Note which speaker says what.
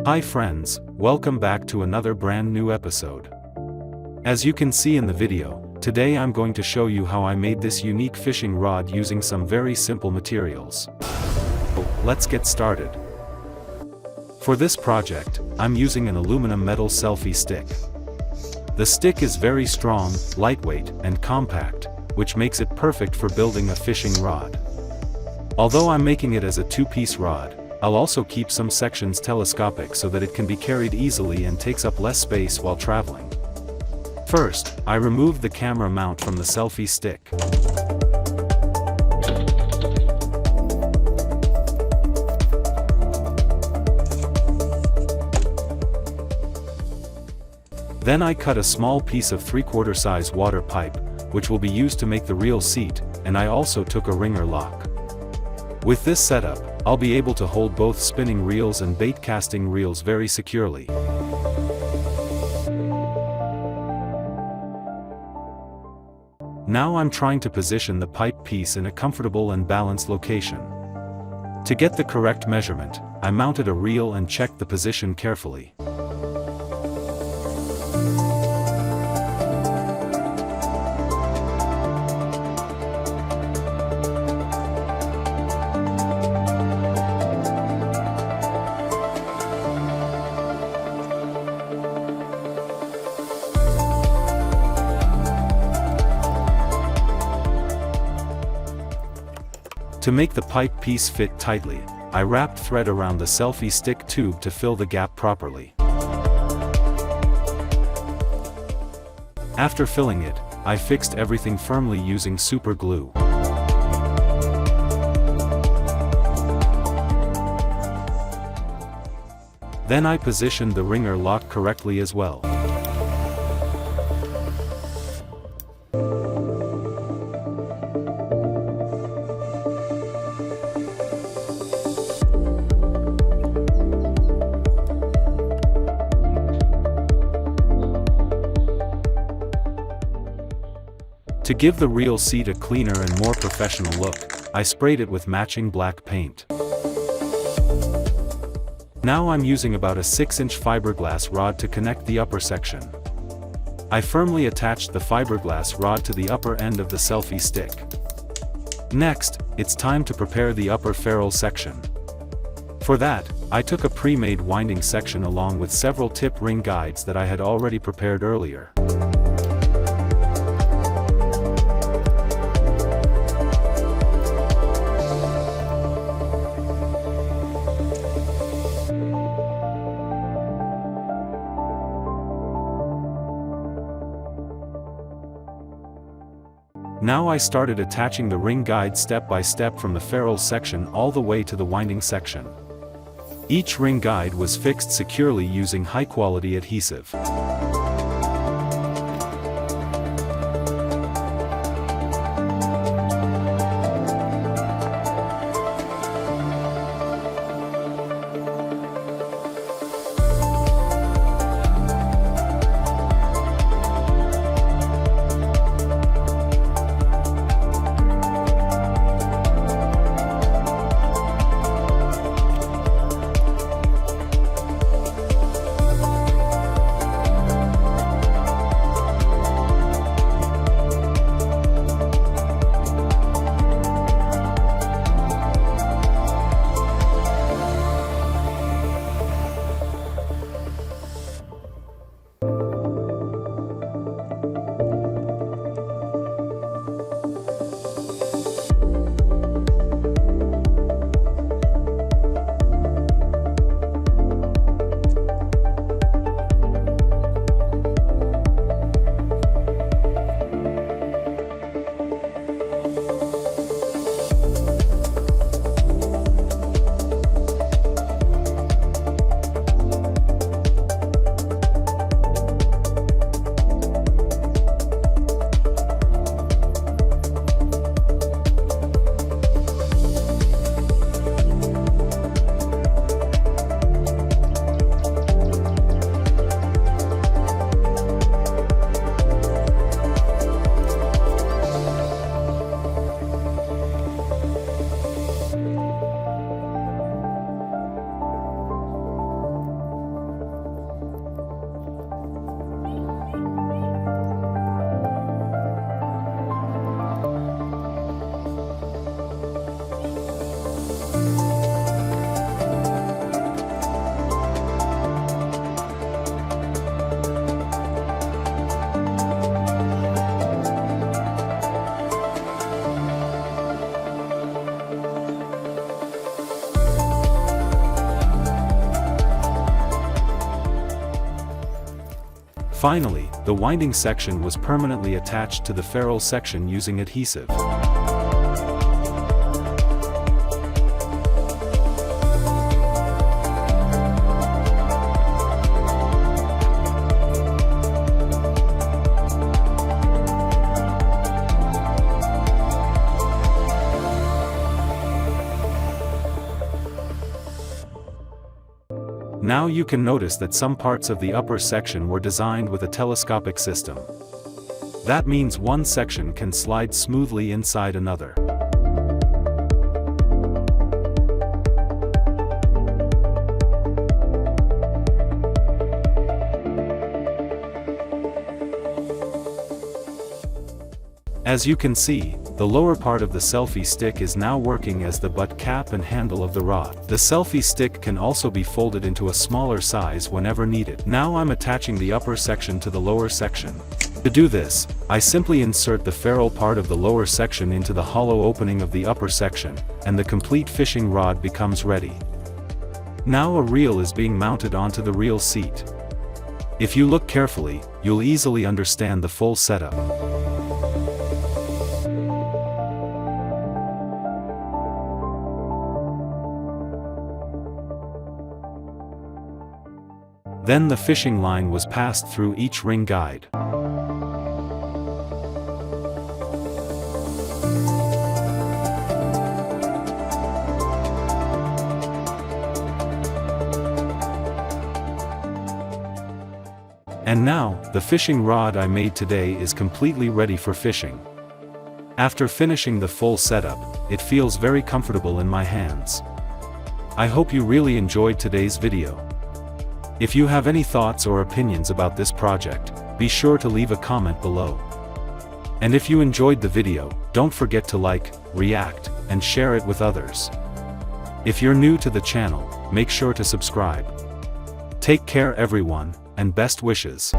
Speaker 1: Hi friends, welcome back to another brand new episode. As you can see in the video, today I'm going to show you how I made this unique fishing rod using some very simple materials. Let's get started. For this project, I'm using an aluminum metal selfie stick. The stick is very strong, lightweight, and compact, which makes it perfect for building a fishing rod. Although I'm making it as a two-piece rod, I'll also keep some sections telescopic so that it can be carried easily and takes up less space while traveling. First, I removed the camera mount from the selfie stick. Then I cut a small piece of 3/4 size water pipe, which will be used to make the reel seat, and I also took a ringer lock. With this setup, I'll be able to hold both spinning reels and bait casting reels very securely. Now I'm trying to position the pipe piece in a comfortable and balanced location. To get the correct measurement, I mounted a reel and checked the position carefully. To make the pipe piece fit tightly, I wrapped thread around the selfie stick tube to fill the gap properly. After filling it, I fixed everything firmly using super glue. Then I positioned the ringer lock correctly as well. To give the reel seat a cleaner and more professional look, I sprayed it with matching black paint. Now I'm using about a 6-inch fiberglass rod to connect the upper section. I firmly attached the fiberglass rod to the upper end of the selfie stick. Next, it's time to prepare the upper ferrule section. For that, I took a pre-made winding section along with several tip ring guides that I had already prepared earlier. Now I started attaching the ring guide step by step from the ferrule section all the way to the winding section. Each ring guide was fixed securely using high-quality adhesive. Finally, the winding section was permanently attached to the ferrule section using adhesive. Now you can notice that some parts of the upper section were designed with a telescopic system. That means one section can slide smoothly inside another. As you can see, the lower part of the selfie stick is now working as the butt cap and handle of the rod. The selfie stick can also be folded into a smaller size whenever needed. Now I'm attaching the upper section to the lower section. To do this, I simply insert the ferrule part of the lower section into the hollow opening of the upper section, and the complete fishing rod becomes ready. Now a reel is being mounted onto the reel seat. If you look carefully, you'll easily understand the full setup. Then the fishing line was passed through each ring guide. And now, the fishing rod I made today is completely ready for fishing. After finishing the full setup, it feels very comfortable in my hands. I hope you really enjoyed today's video. If you have any thoughts or opinions about this project, be sure to leave a comment below. And if you enjoyed the video, don't forget to like, react, and share it with others. If you're new to the channel, make sure to subscribe. Take care everyone, and best wishes.